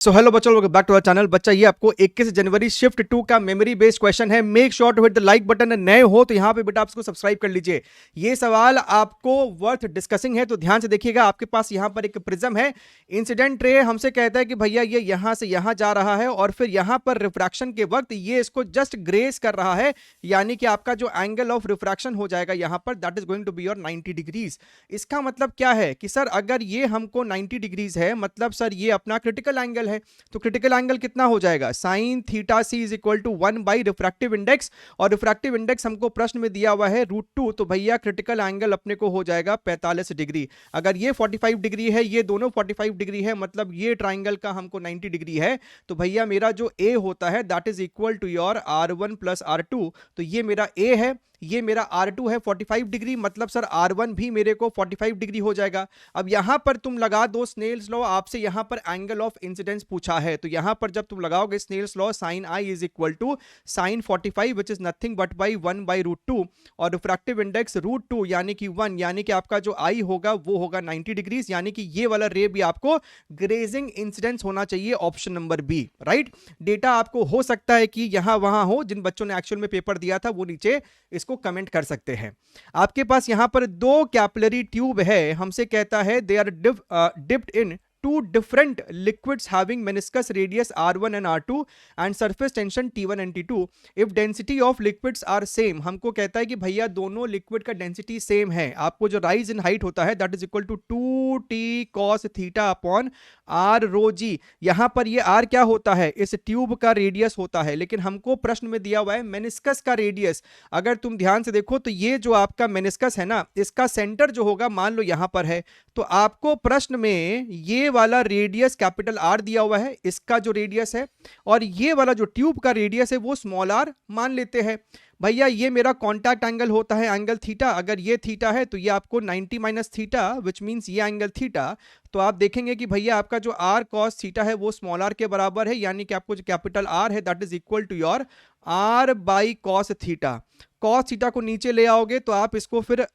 सो hello बच्चों, welcome back to our channel. बच्चा ये आपको 21 जनवरी शिफ्ट 2 का मेमोरी बेस्ड क्वेश्चन है। Make sure to hit the like button. नए हो तो यहाँ पे बेटा आप इसको सब्सक्राइब कर लीजिए। ये सवाल आपको वर्थ डिस्कसिंग है, तो ध्यान से देखिएगा। आपके पास यहाँ पर एक प्रिज्म है, इंसिडेंट रे हमसे कहता है कि भैया ये यहाँ से यहाँ जा रहा है और फिर यहाँ पर रिफ्रैक्शन के वक्त ये इसको जस्ट ग्रेस कर रहा है, यानी कि आपका जो एंगल ऑफ रिफ्रैक्शन हो जाएगा यहाँ पर, that is going to be your 90 degrees. इसका मतलब क्या है कि सर अगर ये हमको 90 डिग्रीज है, मतलब सर ये अपना क्रिटिकल एंगल है, तो क्रिटिकल एंगल कितना हो जाएगा? Sine theta C is equal to 1 by refractive index, और रिफ्रैक्टिव इंडेक्स हमको प्रश्न में दिया हुआ है √2, तो भैया क्रिटिकल एंगल अपने को हो जाएगा 45 डिग्री। अगर ये 45 डिग्री है, ये दोनों 45 डिग्री है, मतलब ये ट्राइंगल का हमको 90 डिग्री है, तो भैया मेरा जो ए होता है that is equal to your R1 plus R2। तो ये मेरा ए है, ये मेरा R2 है 45 डिग्री, मतलब सर R1 भी मेरे को 45 डिग्री हो जाएगा। अब यहां पर तुम लगा दो स्नेल्स लॉ, आपसे यहां पर एंगल ऑफ इंसिडेंस पूछा है, तो यहां पर जब तुम लगाओगे Snell's law, sine I is equal to sine 45 which is nothing but by 1 by √2, और रिफ्रैक्टिव इंडेक्स √2 यानी कि 1, यानी कि आपका जो आई होगा वो होगा 90 डिग्रीज, यानी कि ये वाला रे भी आपको ग्रेजिंग इंसिडेंस होना चाहिए, option number B. Right, data आपको हो सकता है कि यहां वहां हो, जिन बच्चों ने एक्चुअल में पेपर दिया था वो नीचे इसको कमेंट कर सकते हैं। आपके पास यहां पर दो कैपिलरी ट्यूब है, हमसे कहता है they are dipped in two different liquids having meniscus radius R1 and R2 and surface tension T1 and T2 if density of liquids are same। हमको कहता है कि भैया दोनों लिक्विड का डेंसिटी सेम है। आपको जो राइज इन हाइट होता है that is equal to 2t cos theta upon r rho g. यहां पर ये r क्या होता है? इस ट्यूब का रेडियस होता है, लेकिन हमको प्रश्न में दिया हुआ है मेनिस्कस का रेडियस। अगर तुम ध्यान से देखो तो ये जो आपका मेनिस्कस है ना, इसका सेंटर जो होगा मान लो यहां पर है, तो आपको प्रश्न में ये वाला रेडियस कैपिटल आर दिया हुआ है, इसका जो रेडियस है, और ये वाला जो ट्यूब का रेडियस है वो स्मॉल आर मान लेते हैं। भैया ये मेरा कॉन्टैक्ट एंगल होता है एंगल थीटा, अगर ये थीटा है तो ये आपको 90 माइनस थीटा विच मींस ये एंगल थीटा, तो आप देखेंगे कि भैया आपका जो आर कॉस थीटा है वो स्मॉल आर के बराबर है, यानी कि आपको जो कैपिटल आर है that is equal to your R by cos theta. Cos theta को नीचे ले आओगे तो आप इसको फिर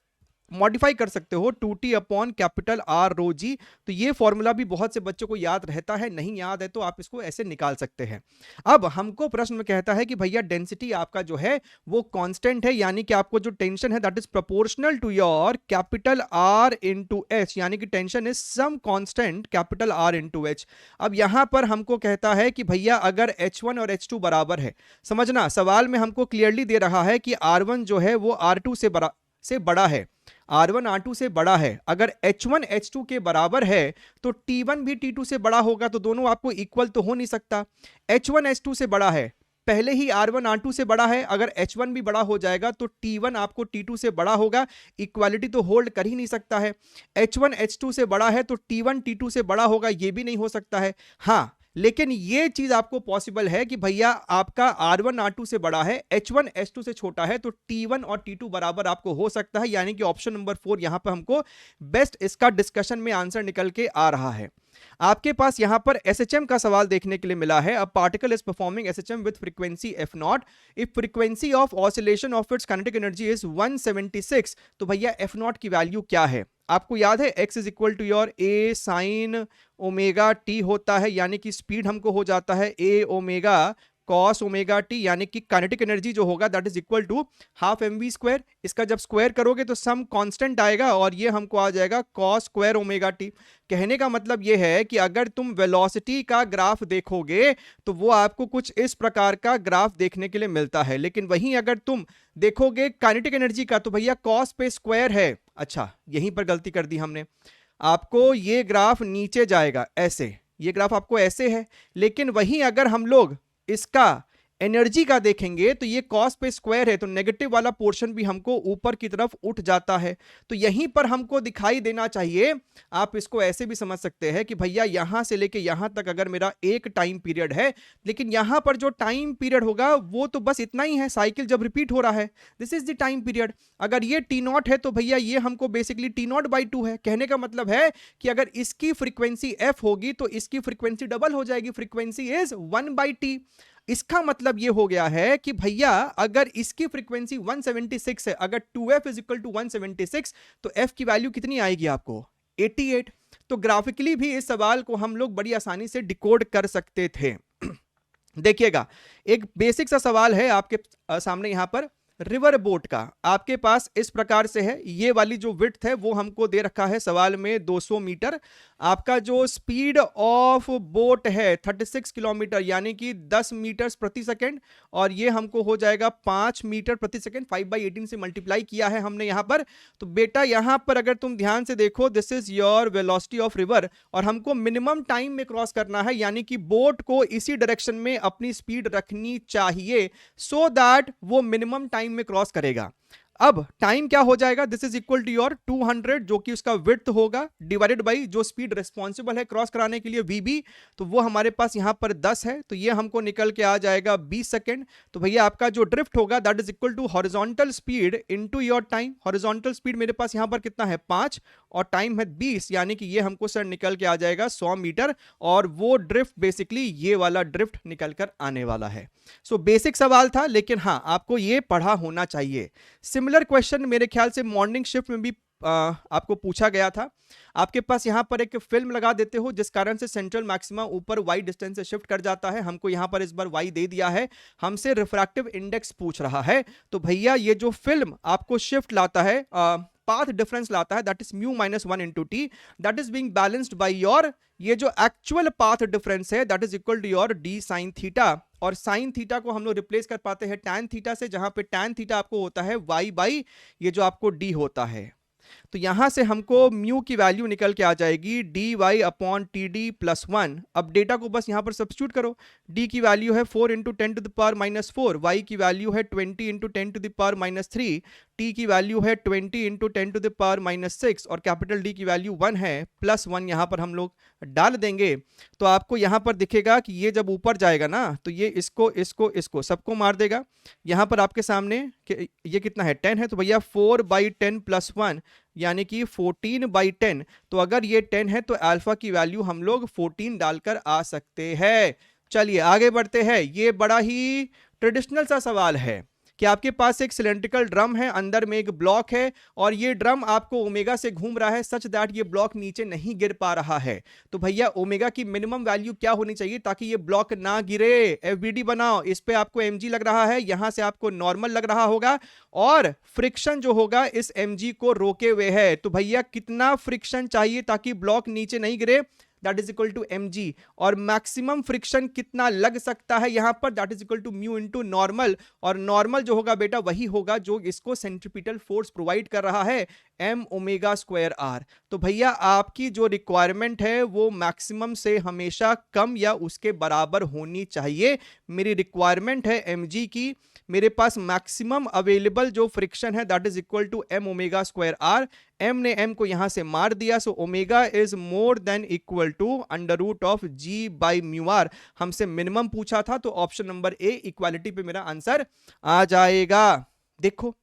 मॉडिफाई कर सकते हो 2t अपॉन कैपिटल आर रो जी। तो ये फॉर्मूला भी बहुत से बच्चों को याद रहता है, नहीं याद है तो आप इसको ऐसे निकाल सकते हैं। अब हमको प्रश्न में कहता है कि भैया डेंसिटी आपका जो है वो कांस्टेंट है, यानी कि आपको जो टेंशन है that is proportional to your capital R into H, यानी कि tension is some constant capital R into H. अब यहां पर हमको कहता है कि भैया अगर H1 और H2 बराबर है, समझना सवाल में हमको क्लियरली दे रहा है कि R1 जो है वो R2 से बड़ा है, R1 R2 से बड़ा है। अगर H1 H2 के बराबर है तो T1 भी T2 से बड़ा होगा, तो दोनों आपको इक्वल तो हो नहीं सकता। H1 H2 से बड़ा है, पहले ही R1 R2 से बड़ा है, अगर H1 भी बड़ा हो जाएगा तो T1 आपको T2 से बड़ा होगा, इक्वालिटी तो होल्ड कर ही नहीं सकता है। H1 H2 से बड़ा है तो T1 T2 से बड़ा होगा, ये भी नहीं हो सकता है। हाँ, लेकिन ये चीज आपको पॉसिबल है कि भैया आपका R1 R2 से बड़ा है, H1 H2 से छोटा है, तो T1 और T2 बराबर आपको हो सकता है, यानी कि ऑप्शन नंबर 4 यहां पर हमको बेस्ट इसका डिस्कशन में आंसर निकल के आ रहा है। आपके पास यहां पर SHM का सवाल देखने के लिए मिला है। A particle is performing SHM with frequency f0 if frequency of oscillation of its kinetic energy is 176, तो भैया f0 की वैल्यू क्या है? आपको याद है x is equal to your a sine omega t होता है, यानी कि स्पीड हमको हो जाता है a omega cos omega T, यानी कि काइनेटिक एनर्जी जो होगा that is equal to half mv square. इसका जब स्क्वायर करोगे तो सम कांस्टेंट आएगा और ये हमको आ जाएगा कॉस स्क्वायर ओमेगा टी। कहने का मतलब ये है कि अगर तुम वेलोसिटी का ग्राफ देखोगे तो वो आपको कुछ इस प्रकार का ग्राफ देखने के लिए मिलता है, लेकिन वहीं अगर तुम देखोगे काइनेटिक एनर्जी का तो भैया कॉस पे स्क्वायर है। अच्छा, यहीं पर गलती कर दी हमने, आपको ये ग्राफ नीचे जाएगा ऐसे, ये ग्राफ आपको ऐसे है, लेकिन वहीं अगर हम लोग इसका एनर्जी का देखेंगे तो ये कॉस पे स्क्वायर है, तो नेगेटिव वाला पोर्शन भी हमको ऊपर की तरफ उठ जाता है। तो यहीं पर हमको दिखाई देना चाहिए, आप इसको ऐसे भी समझ सकते हैं कि भैया यहां से लेके यहां तक अगर मेरा एक टाइम पीरियड है, लेकिन यहां पर जो टाइम पीरियड होगा वो तो बस इतना ही है, साइकिल जब रिपीट हो रहा है, this is the time period. अगर ये T0 है तो भैया ये हमको बेसिकली T0/2 है। कहने का मतलब है कि अगर इसकी फ्रीक्वेंसी f होगी तो इसकी फ्रीक्वेंसी डबल हो जाएगी, फ्रीक्वेंसी इज 1/t। इसका मतलब ये हो गया है कि भैया अगर इसकी फ्रीक्वेंसी 176 है, अगर 2f इज इक्वल टू 176, तो f की वैल्यू कितनी आएगी आपको? 88। तो ग्राफिकली भी इस सवाल को हम लोग बड़ी आसानी से डिकोड कर सकते थे। देखिएगा, एक बेसिक सा सवाल है आपके सामने यहां पर। रिवर बोट का आपके पास इस प्रकार से है, ये वाली जो विड्थ है वो हमको दे रखा है सवाल में 200 मीटर। आपका जो स्पीड ऑफ बोट है 36 किलोमीटर यानी कि 10 मीटर प्रति सेकंड, और ये हमको हो जाएगा 5 मीटर प्रति सेकंड। 5/18 से मल्टीप्लाई किया है हमने यहां पर। तो बेटा यहां पर अगर तुम ध्यान से देखो, this is your velocity of river, और हमको मिनिमम टाइम में क्रॉस करना है, यानी कि बोट को इसी डायरेक्शन में अपनी स्पीड रखनी चाहिए सो दैट वो मिनिमम टाइम में क्रॉस करेगा। अब टाइम क्या हो जाएगा, this is equal to your 200 जो कि उसका विड्थ होगा डिवाइडेड बाई जो स्पीड रिस्पॉन्सिबल है क्रॉस कराने के लिए वीबी, तो वो हमारे पास यहां पर 10 है, तो ये हमको निकल के आ जाएगा 20 सेकंड। तो भैया आपका जो ड्रिफ्ट होगा that is equal to horizontal speed into your time. Horizontal speed मेरे पास यहां पर कितना है 5 और टाइम है 20, यानी कि ये हमको सर निकल के आ जाएगा 100 मीटर, और वो ड्रिफ्ट बेसिकली ये वाला ड्रिफ्ट निकल कर आने वाला है। सो बेसिक सवाल था, लेकिन हाँ आपको ये पढ़ा होना चाहिए। सिमिलर क्वेश्चन मेरे ख्याल से मॉर्निंग शिफ्ट में भी आपको पूछा गया था। आपके पास यहां पर एक फिल्म लगा देते हो जिस कारण से सेंट्रल मैक्सिमा ऊपर y डिस्टेंस से शिफ्ट कर जाता है। हमको यहां पर इस बार y दे दिया है, हमसे रिफ्रैक्टिव इंडेक्स पूछ रहा है। तो भैया ये जो फिल्म आपको शिफ्ट लाता है, पाथ डिफरेंस लाता है, that is mu minus 1 into T, that is being balanced by your ये जो एक्चुअल पाथ डिफरेंस है that is equal to your D sine theta. और साइन थीटा को हम लोग रिप्लेस कर पाते हैं टैन थीटा से, जहां पे टैन थीटा आपको होता है y बाई ये जो आपको d होता है। तो यहां से हमको म्यू की वैल्यू निकल के आ जाएगी dy upon T D plus 1। अब डेटा को बस यहां पर सब्स्टिट्यूट करो। d की वैल्यू है 4 into 10 to the power minus 4, y की वैल्यू है 20 into 10 to the power minus 3, t की वैल्यू है 20 into 10 to the power minus 6, और कैपिटल D की वैल्यू 1 है, प्लस 1 यहां पर हम लोग डाल देंगे। तो आपको यहां पर दिखेगा कि ये जब ऊपर जाएगा ना तो ये इसको इसको इसको सबको मार देगा। यहां पर आपके सामने ये कितना है 10 है, तो भैया 4/10 प्लस 1 यानी कि 14/10। तो अगर ये 10 है तो अल्फा की वैल्यू हम लोग 14 डालकर आ सकते हैं। चलिए आगे बढ़ते हैं। ये बड़ा ही ट्रेडिशनल सा सवाल है कि आपके पास एक सिलेंड्रिकल ड्रम है, अंदर में एक ब्लॉक है, और ये ड्रम आपको ओमेगा से घूम रहा है सच दैट ये ब्लॉक नीचे नहीं गिर पा रहा है। तो भैया ओमेगा की मिनिमम वैल्यू क्या होनी चाहिए ताकि ये ब्लॉक ना गिरे। एफबीडी बनाओ, इस पे आपको एमजी लग रहा है, यहां से आपको नॉर्मल लग रहा होगा, और फ्रिक्शन जो होगा इस एमजी को रोके हुए है। तो भैया कितना फ्रिक्शन चाहिए ताकि ब्लॉक नीचे नहीं गिरे, that is equal to mg, और मैक्सिमम फ्रिक्शन कितना लग सकता है यहां पर, that is equal to mu into normal, और नॉर्मल जो होगा बेटा वही होगा जो इसको सेंट्रीपिटल फोर्स प्रोवाइड कर रहा है, m ओमेगा स्क्वायर r। तो भैया आपकी जो रिक्वायरमेंट है वो मैक्सिमम से हमेशा कम या उसके बराबर होनी चाहिए। मेरी रिक्वायरमेंट है mg की, मेरे पास मैक्सिमम अवेलेबल जो फ्रिक्शन है that is equal to m omega square r। m ने m को यहां से मार दिया, so omega is more than equal to under root of g by mu R. हमसे मिनिमम पूछा था तो ऑप्शन नंबर ए इक्वालिटी पे मेरा आंसर आ जाएगा। देखो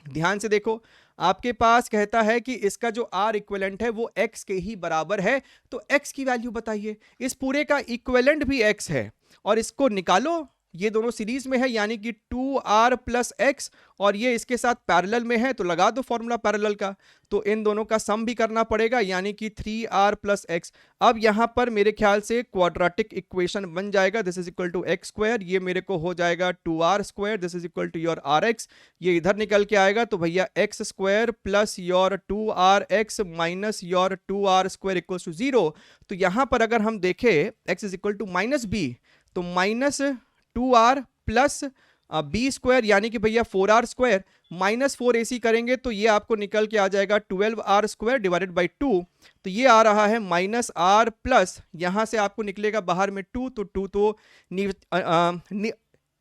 ध्यान से देखो, आपके पास कहता है कि इसका जो R इक्विवेलेंट है वो x के ही बराबर है, तो x की वैल्यू बताइए। इस पूरे का इक्विवेलेंट भी x है, और इसको निकालो, ये दोनों सीरीज में है यानी कि 2r प्लस एक्स, और ये इसके साथ पैरेलल में है तो लगा दो फॉर्मूला पैरेलल का, तो इन दोनों का सम भी करना पड़ेगा यानी कि 3r प्लस एक्स। अब यहां पर मेरे ख्याल से क्वाड्रेटिक इक्वेशन बन जाएगा, this is equal to x square, ये मेरे को हो जाएगा 2r square, this is equal to your rx, ये इधर निकल के आएगा, तो भैया x square plus your 2rx minus your 2r square equal to 0। तो यहां पर अगर हम देखें x is equal to minus B, तो minus 2r plus B square यानी कि भैया 4r स्क्वायर माइनस 4ac करेंगे तो ये आपको निकल के आ जाएगा 12r स्क्वायर डिवाइडेड बाई 2। तो ये आ रहा है माइनस r प्लस यहां से आपको निकलेगा बाहर में 2, तो 2 तो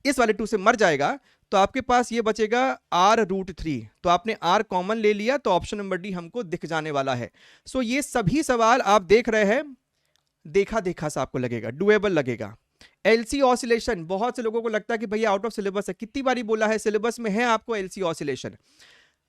इस वाले 2 से मर जाएगा, तो आपके पास ये बचेगा r√3। तो आपने r कॉमन ले लिया तो ऑप्शन नंबर डी हमको दिख जाने वाला है। सो ये सभी सवाल आप देख रहे हैं, देखा देखा सा आपको लगेगा, डुएबल लगेगा। एलसी ऑसिलेशन, बहुत से लोगों को लगता है कि भैया आउट ऑफ सिलेबस है, कितनी बारी बोला है सिलेबस में है आपको एलसी ऑसिलेशन।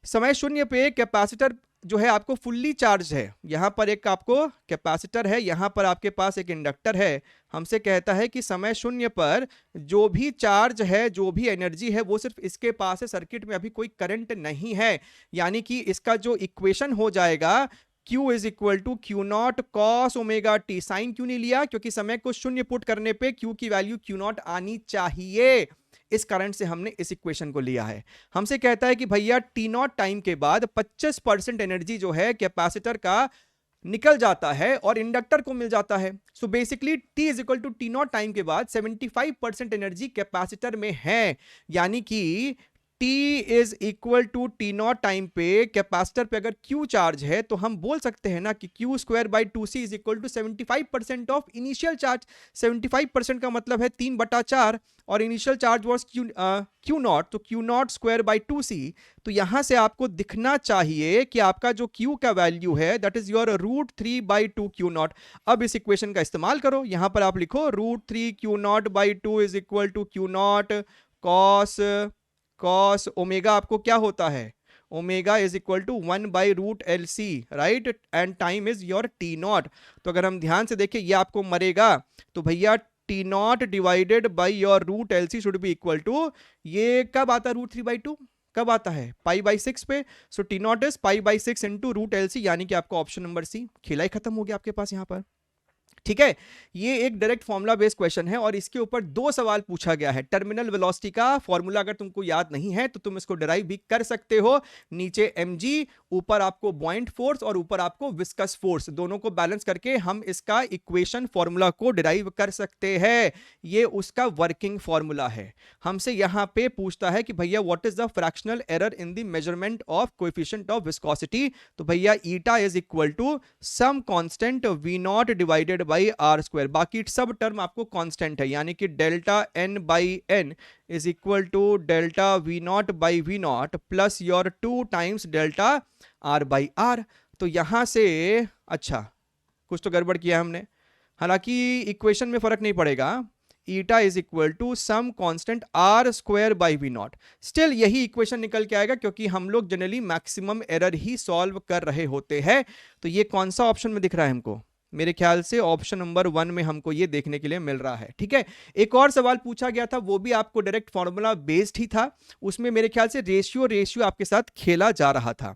समय शून्य पे कैपेसिटर जो है आपको फुल्ली चार्ज है, यहां पर एक आपको कैपेसिटर है, यहां पर आपके पास एक इंडक्टर है। हमसे कहता है कि समय शून्य पर जो भी चार्ज है, जो भी एनर्जी है वो सिर्फ इसके पास है, सर्किट में अभी कोई करंट नहीं है, यानी कि इसका जो इक्वेशन हो जाएगा Q is equal to Q naught cos omega T. Sine क्यों नहीं लिया? क्योंकि समय को शून्य पुट करने पे Q की वैल्यू क्यू नॉट आनी चाहिए, इस कारण से हमने इस इक्वेशन को लिया है। हमसे कहता है कि भैया टी नॉट टाइम के बाद 25% एनर्जी जो है कैपेसिटर का निकल जाता है और इंडक्टर को मिल जाता है। So basically T is equal to T naught time के बाद 75% एनर्जी कैपेसिटर में है, यानी कि T is equal to T naught time पे कैपेसिटर पे अगर Q चार्ज है तो हम बोल सकते हैं ना कि Q square by 2C is equal to 75% of initial charge. 75% का मतलब है 3/4 और initial charge was Q naught, तो Q naught square by 2C। तो यहां से आपको दिखना चाहिए कि आपका जो Q का वैल्यू है that is your √3/2 Q not. अब इस इक्वेशन का इस्तेमाल करो, यहां पर आप लिखो √3 Q naught by 2 is equal to Q naught cos omega आपको क्या होता है? Omega is equal to 1/√LC, right, and time is your T naught. तो अगर हम ध्यान से देखें ये आपको मरेगा, तो भैया T naught divided by your √LC should be equal to, ये कब आता है √3/2? कब आता है? π/6 पे। So T naught is π/6 into √LC, यानी कि आपको ऑप्शन नंबर सी, खेला ही खत्म हो गया आपके पास यहां पर। ठीक है, ये एक डायरेक्ट फॉर्मूला बेस्ड क्वेश्चन है और इसके ऊपर 2 सवाल पूछा गया है। टर्मिनल वेलोसिटी का फॉर्मूला अगर तुमको याद नहीं है तो तुम इसको डिराइव भी कर सकते हो। नीचे mg, ऊपर आपको बॉइंट फोर्स और ऊपर आपको विस्कस फोर्स, दोनों को बैलेंस करके हम इसका इक्वेशन फॉर्मूला को डिराइव कर सकते हैं। ये उसका वर्किंग फॉर्मूला है। हमसे यहां पे पूछता है कि भैया what is the fractional error in the measurement of coefficient of viscosity. तो भैया eta is equal to some constant V naught divided by R square. बाकी सब टर्म आपको कांस्टेंट है, यानी कि delta N by N is equal to delta V naught by V naught plus your 2 times delta R by R. तो यहां से अच्छा कुछ तो गड़बड़ किया हमने, हालांकि इक्वेशन में फर्क नहीं पड़ेगा। Eta is equal to some constant R square by V naught, still यही इक्वेशन निकल के आएगा क्योंकि हम लोग जनरली मैक्सिमम एरर ही सॉल्व कर रहे होते हैं। तो ये कौन सा ऑप्शन में दिख रहा है हमको? मेरे ख्याल से ऑप्शन नंबर 1 में हमको ये देखने के लिए मिल रहा है। ठीक है, एक और सवाल पूछा गया था, वो भी आपको डायरेक्ट फॉर्मूला बेस्ड ही था। उसमें मेरे ख्याल से रेशियो आपके साथ खेला जा रहा था।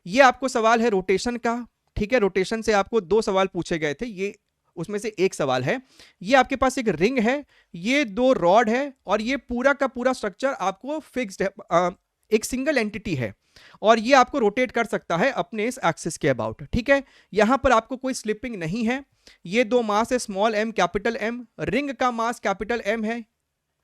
ये आपको सवाल है रोटेशन का। ठीक है, रोटेशन से आपको 2 सवाल पूछे गए थे, ये उसमें से एक सवाल है। ये आपके पास एक रिंग है, ये 2 रॉड है और ये पूरा का पूरा स्ट्रक्चर आपको फिक्स्ड है, एक सिंगल एंटिटी है और ये आपको रोटेट कर सकता है अपने इस एक्सिस के अबाउट। ठीक है, यहां पर आपको कोई स्लिपिंग नहीं है। ये 2 मास है, small m capital M, ring का मास कैपिटल M है,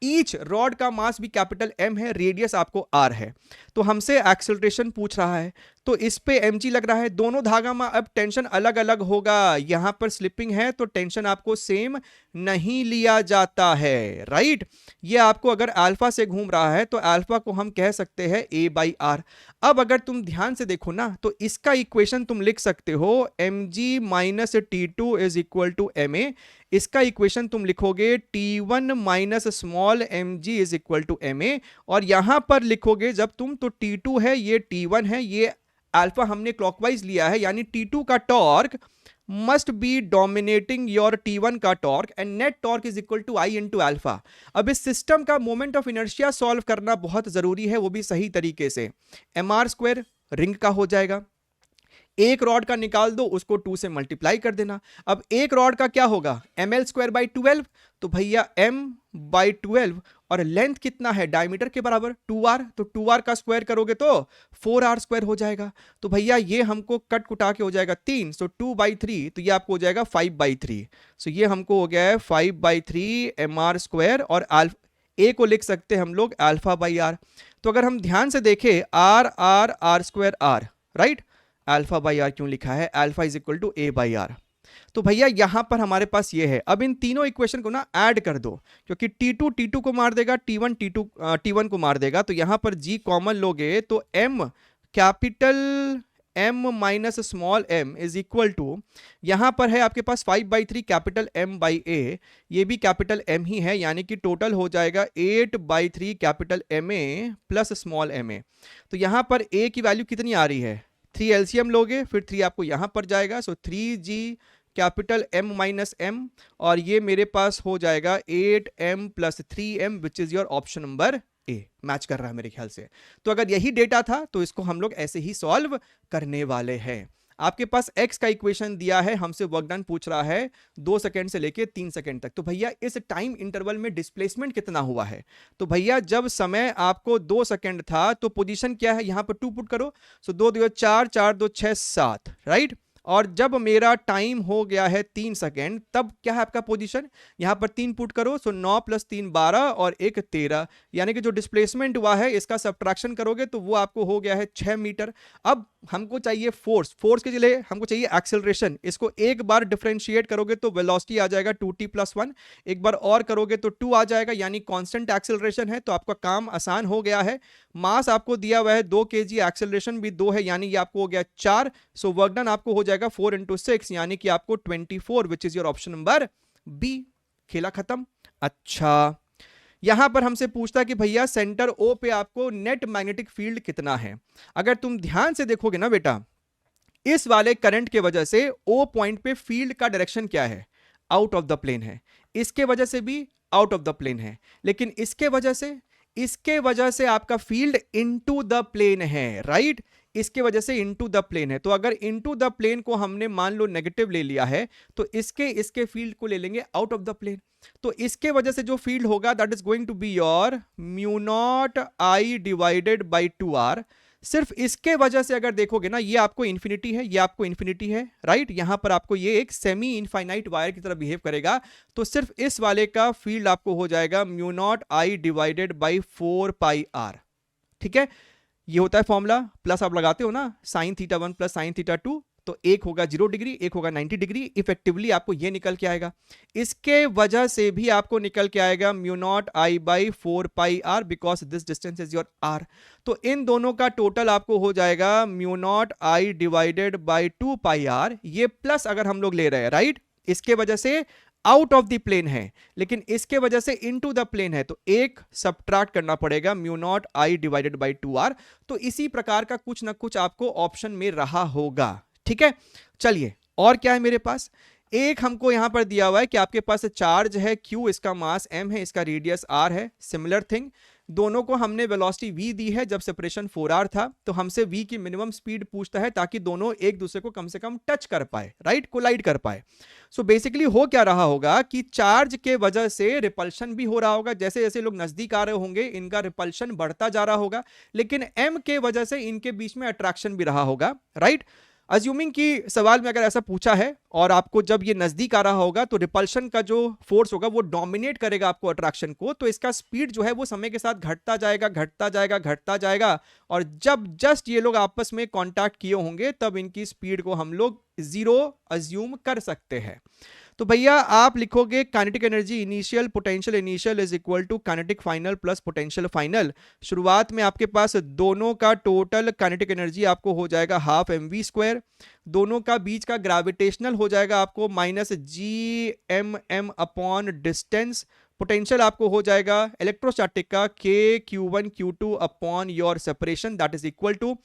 ईच रॉड का मास भी कैपिटल M है, रेडियस आपको R है। तो हमसे एक्सेलरेशन पूछ रहा है, तो इस पे mg लग रहा है। दोनों धागा में अब टेंशन अलग अलग होगा, यहां पर स्लिपिंग है तो टेंशन आपको सेम नहीं लिया जाता है, राइट। ये आपको अगर अल्फा से घूम रहा है तो अल्फा को हम कह सकते हैं a/r। अब अगर तुम ध्यान से देखो ना तो इसका इक्वेशन तुम लिख सकते हो mg minus T2 is equal to ma। इसका इक्वेशन तुम लिखोगे T1 minus small mg is equal to ma, और यहां पर लिखोगे जब तुम तो T2 है, ये T1 है, ये अल्फा हमने क्लॉकवाइज लिया है, यानी T2 का torque must be dominating your T1 का torque and net torque is equal to I into alpha. अब इस सिस्टम का मोमेंट ऑफ इनर्शिया सॉल्व करना बहुत जरूरी है, वो भी सही तरीके से। mr स्क्वायर रिंग का हो जाएगा, एक रॉड का निकाल दो, उसको 2 से मल्टीप्लाई कर देना। अब एक रॉड का क्या होगा? ml स्क्वायर बाई 12, तो भैया m/12 और लेंथ कितना है डायमीटर के बराबर 2r, तो 2r का स्क्वायर करोगे तो 4r स्क्वायर हो जाएगा। तो भैया ये हमको कट कुटा के हो जाएगा 3, सो 2/3, तो ये आपको हो जाएगा 5/3। सो ये हमको हो गया है 5/3 mr स्क्वायर, और a को लिख सकते हैं हम लोग अल्फा बाई आर। तो अगर हम ध्यान से देखें r square r, right, alpha by R क्यों लिखा है? Alpha is equal to a/r। तो भैया यहां पर हमारे पास ये है। अब इन तीनों इक्वेशन को ना ऐड कर दो, क्योंकि T2 को मार देगा, T1 को मार देगा, तो यहां पर G कॉमन लोगे तो m capital M minus small m is equal to, यहां पर है आपके पास 5/3 कैपिटल M बाई a, ये भी कैपिटल M ही है, यानी कि टोटल हो जाएगा 8/3 capital Ma plus small ma। तो यहां पर a की वैल्यू कितनी आ रही है? 3 एलसीएम लोगे, फिर 3 आपको यहां पर जाएगा, सो 3g capital M minus m, और ये मेरे पास हो जाएगा 8m plus 3m which is your option number A. Match कर रहा है मेरे ख्याल से। तो अगर यही डेटा था तो इसको हम लोग ऐसे ही सॉल्व करने वाले हैं। आपके पास x का इक्वेशन दिया है, हमसे वर्क डन पूछ रहा है 2 सेकंड से लेके 3 सेकंड तक। तो भैया इस टाइम इंटरवल में डिस्प्लेसमेंट कितना हुआ है? तो भैया जब समय आपको 2 सेकंड था तो पोजीशन क्या है, यहां पर 2 पुट करो, सो 2 2 4, 4 2 6 7, राइट। और जब मेरा टाइम हो गया है 3 सेकेंड, तब क्या है आपका पोजीशन, यहां पर 3 पुट करो, सो 9 + 3 12 और 1 13, यानी कि जो डिस्प्लेसमेंट हुआ है इसका सब्ट्रैक्शन करोगे तो वो आपको हो गया है 6 मीटर। अब हमको चाहिए फोर्स, फोर्स के लिए हमको चाहिए एक्सेलरेशन। इसको एक बार डिफरेंशिएट करोगे तो वेलोसिटी आ जाएगा 2t + 1, एक बार और करोगे तो 2 आ जाएगा, यानी कांस्टेंट एक्सेलरेशन है। तो आपका काम आसान हो गया है। मास आपको दिया हुआ है 2 kg, एक्सेलरेशन भी 2 है, यानी ये आपको हो गया 4। सो वर्क डन आपको हो जाएगा 4 × 6, यानी कि आपको 24, which is your option number B. खेला खत्म। अच्छा, यहां पर हमसे पूछता है कि भैया सेंटर ओ पे आपको नेट मैग्नेटिक फील्ड कितना है। अगर तुम ध्यान से देखोगे ना बेटा, इस वाले करंट के वजह से ओ पॉइंट पे फील्ड का डायरेक्शन क्या है, आउट ऑफ द प्लेन है। इसके वजह से भी आउट ऑफ द प्लेन है, लेकिन इसके वजह से आपका फील्ड इनटू द प्लेन है, राइट। इसके वजह से इनटू द प्लेन है। तो अगर इनटू द प्लेन को हमने मान लो नेगेटिव ले लिया है, तो इसके फील्ड को ले लेंगे आउट ऑफ द प्लेन। तो इसके वजह से जो फील्ड होगा that is going to be your μ0I divided by 2r। सिर्फ इसके वजह से अगर देखोगे ना, ये आपको इंफिनिटी है, ये आपको इंफिनिटी है, राइट। यहां पर आपको ये एक सेमी इनफाइनाइट वायर की तरह बिहेव करेगा। तो सिर्फ इस वाले का फील्ड आपको हो जाएगा μ0I डिवाइडेड बाई 4πr। ठीक है, ये होता है फॉर्मूला, प्लस आप लगाते हो ना, sin θ1 + sin θ2, तो एक होगा 0 डिग्री, एक होगा 90 डिग्री। इफेक्टिवली आपको ये निकल के आएगा। इसके वजह से भी आपको निकल के आएगा μ0I by 4πr, because this distance is your r। तो इन दोनों का टोटल आपको हो जाएगा μ0I डिवाइडेड बाई 2πr। ये प्लस अगर हम लोग ले रहे हैं, राइट, इसके वजह से आउट ऑफ द प्लेन है, लेकिन इसके वजह से इनटू द प्लेन है, तो एक सबट्रैक्ट करना पड़ेगा μ0I डिवाइडेड बाई 2r। तो इसी प्रकार का कुछ ना कुछ आपको ऑप्शन में रहा होगा। ठीक है, चलिए और क्या है मेरे पास। एक हमको यहां पर दिया हुआ है कि आपके पास चार्ज है q, इसका मास m है, इसका रेडियस r है। सिमिलर थिंग, दोनों को हमने वेलोसिटी v दी है जब सेपरेशन 4r था, तो हमसे v की मिनिमम स्पीड पूछता है ताकि दोनों एक दूसरे को कम से कम टच कर पाए, राइट, कोलाइड कर पाए। सो बेसिकली हो क्या रहा होगा कि चार्ज के वजह से रिपल्शन भी हो रहा होगा, जैसे जैसे लोग नजदीक आ रहे होंगे इनका रिपल्शन बढ़ता जा रहा होगा, लेकिन m के वजह से इनके बीच में अट्रैक्शन भी रहा होगा, राइट। अज्यूमिंग कि सवाल में अगर ऐसा पूछा है और आपको जब ये नजदीक आ रहा होगा तो रिपल्शन का जो फोर्स होगा वो डोमिनेट करेगा आपको अट्रैक्शन को, तो इसका स्पीड जो है वो समय के साथ घटता जाएगा, घटता जाएगा, घटता जाएगा। और जब जस्ट ये लोग आपस में कांटेक्ट किए होंगे तब इनकी स्पीड को हम लोग 0 अज्यूम कर सकते हैं। तो भैया आप लिखोगे kinetic energy initial potential initial is equal to kinetic final plus potential final. शुरुआत में आपके पास दोनों का टोटल काइनेटिक एनर्जी आपको हो जाएगा ½ mv², दोनों का बीच का ग्रेविटेशनल हो जाएगा आपको -gmm अपॉन डिस्टेंस। पोटेंशियल आपको हो जाएगा इलेक्ट्रोस्टैटिक का k q1 q2 upon your separation, that is equal to,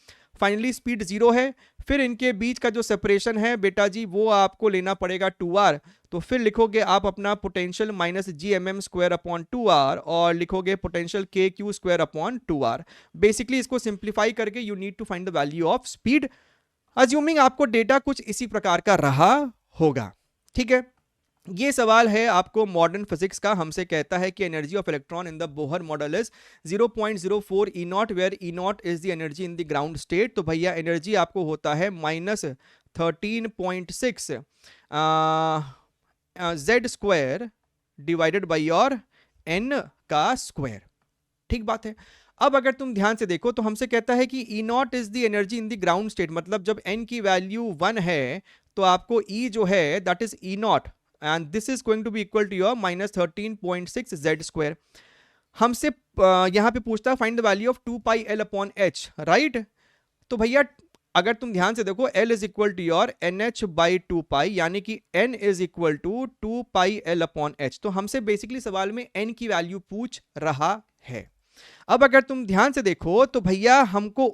finally speed 0 है। फिर इनके बीच का जो सेपरेशन है बेटा जी वो आपको लेना पड़ेगा 2r। तो फिर लिखोगे आप अपना पोटेंशियल -gmm² अपॉन 2r और लिखोगे potential kq² upon 2r। Basically इसको सिंप्लीफाई करके you need to find the value of speed, assuming आपको डेटा कुछ इसी प्रकार का रहा होगा। ठीक है, ये सवाल है आपको मॉडर्न फिजिक्स का। हमसे कहता है कि energy of electron in the Bohr model is 0.04 E0 where E0 is the energy in the ground state. तो भैया एनर्जी आपको होता है -13.6 z² divided by your n का स्क्वायर। ठीक बात है। अब अगर तुम ध्यान से देखो तो हमसे कहता है कि E0 is the energy in the ground state, मतलब जब n की वैल्यू 1 है तो आपको E जो है that is E0 and this is going to be equal to your -13.6 z²। हमसे यहां पे पूछता है find the value of 2πL upon h, right. तो भैया अगर तुम ध्यान से देखो L is equal to your NH by 2π, यानी कि N is equal to 2πL upon h। तो हमसे बेसिकली सवाल में N की वैल्यू पूछ रहा है। अब अगर तुम ध्यान से देखो तो भैया हमको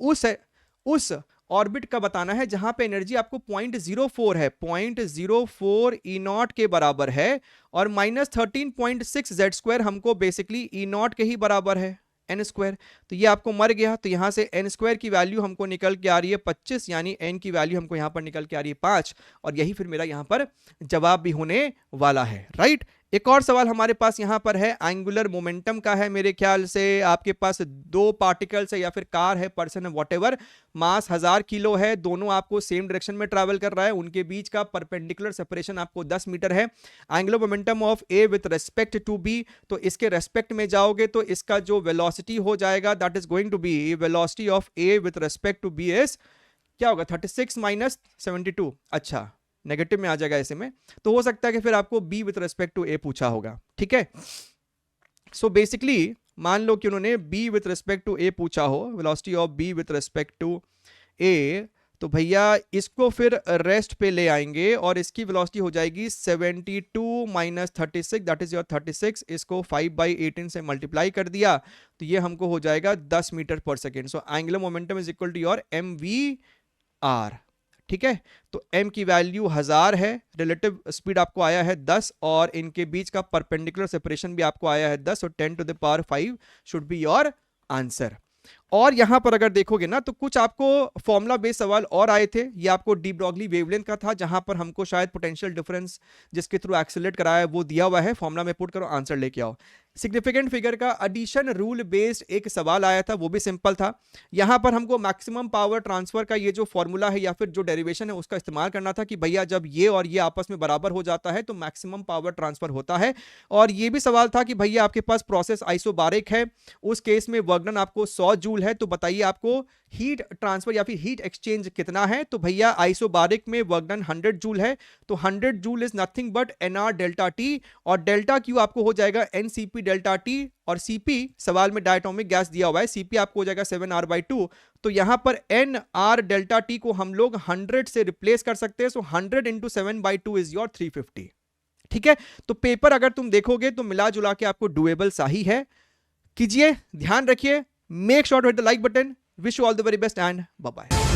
उस ऑर्बिट का बताना है जहां पे एनर्जी आपको 0.04 है, 0.04 E0 के बराबर है, और -13.6 z² हमको बेसिकली E0 के ही बराबर है, एन स्क्वायर। तो ये आपको मर गया, तो यहां से एन स्क्वायर की वैल्यू हमको निकल के आ रही है 25, यानी एन की वैल्यू हमको यहां पर निकल के आ रही है 5, और यही फिर मेरा यहां पर जवाब भी होने वाला है, राइट। एक और सवाल हमारे पास यहां पर है, एंगुलर मोमेंटम का है, मेरे ख्याल से आपके पास दो पार्टिकल्स है या फिर कार है, पर्सन है, वॉटेवर, मास 1000 किलो है, दोनों आपको सेम डायरेक्शन में ट्रैवल कर रहा है, उनके बीच का परपेंडिकुलर सेपरेशन आपको 10 मीटर है। Angular momentum of A with respect to B, तो इसके रेस्पेक्ट में जाओगे तो इसका जो वेलोसिटी हो जाएगा that is going to be velocity of A with respect to B is क्या होगा 36 माइनस 72, अच्छा नेगेटिव में आ जाएगा ऐसे में, तो हो सकता है कि फिर आपको b with respect to a पूछा होगा, ठीक है। सो बेसिकली मान लो कि उन्होंने b with respect to a पूछा हो, velocity of b with respect to a, तो भैया इसको फिर रेस्ट पे ले आएंगे और इसकी वेलोसिटी हो जाएगी 72 माइनस 36, दैट इज योर 36, इसको 5/18 से मल्टीप्लाई कर दिया तो ये हमको हो जाएगा 10 मीटर पर second. So angular momentum is equal to your mv/r, ठीक है। तो m की वैल्यू 1000 है, रिलेटिव स्पीड आपको आया है 10, और इनके बीच का परपेंडिकुलर सेपरेशन भी आपको आया है 10, और 10 to the power 5 should be your answer. और यहां पर अगर देखोगे ना तो कुछ आपको फॉर्मूला बेस्ड सवाल और आए थे, ये आपको डी ब्रॉगली वेवलेंथ का था, जहां पर हमको शायद पोटेंशियल डिफरेंस जिसके थ्रू एक्सेलरेट कराया है वो दिया हुआ है, फॉर्मूला में पुट करो, आंसर लेके आओ। सिग्निफिकेंट फिगर का एडिशन रूल बेस्ड एक सवाल आया था, वो भी सिंपल था। यहां पर हमको मैक्सिमम पावर ट्रांसफर का ये जो फॉर्मूला है या फिर जो डेरिवेशन है उसका इस्तेमाल करना था कि भैया जब ये और ये आपस में बराबर हो जाता है तो मैक्सिमम पावर ट्रांसफर होता है। और ये भी सवाल था कि भैया आपके पास प्रोसेस आइसोबारिक है, उस केस में वर्क डन आपको 100 जूल है, तो बताइए आपको हीट ट्रांसफर या फिर हीट एक्सचेंज कितना है। तो भैया आइसोबारिक में वर्क डन 100 जूल है, तो 100 joule is nothing but nr delta T, और डेल्टा क्यू आपको हो जाएगा ncp डेल्टा टी, और cp सवाल में डायटोमिक गैस दिया हुआ है, cp आपको हो जाएगा 7r/2। तो यहां पर nr डेल्टा टी को हम लोग 100 से रिप्लेस कर सकते हैं, सो 100 इंटू 7/2 इज योर 350, ठीक है। तो पेपर अगर तुम देखोगे तो मिला जुला के आपको डुएबल सा ही है। कीजिए, ध्यान रखिए, make sure to hit the like button, wish you all the very best and bye bye.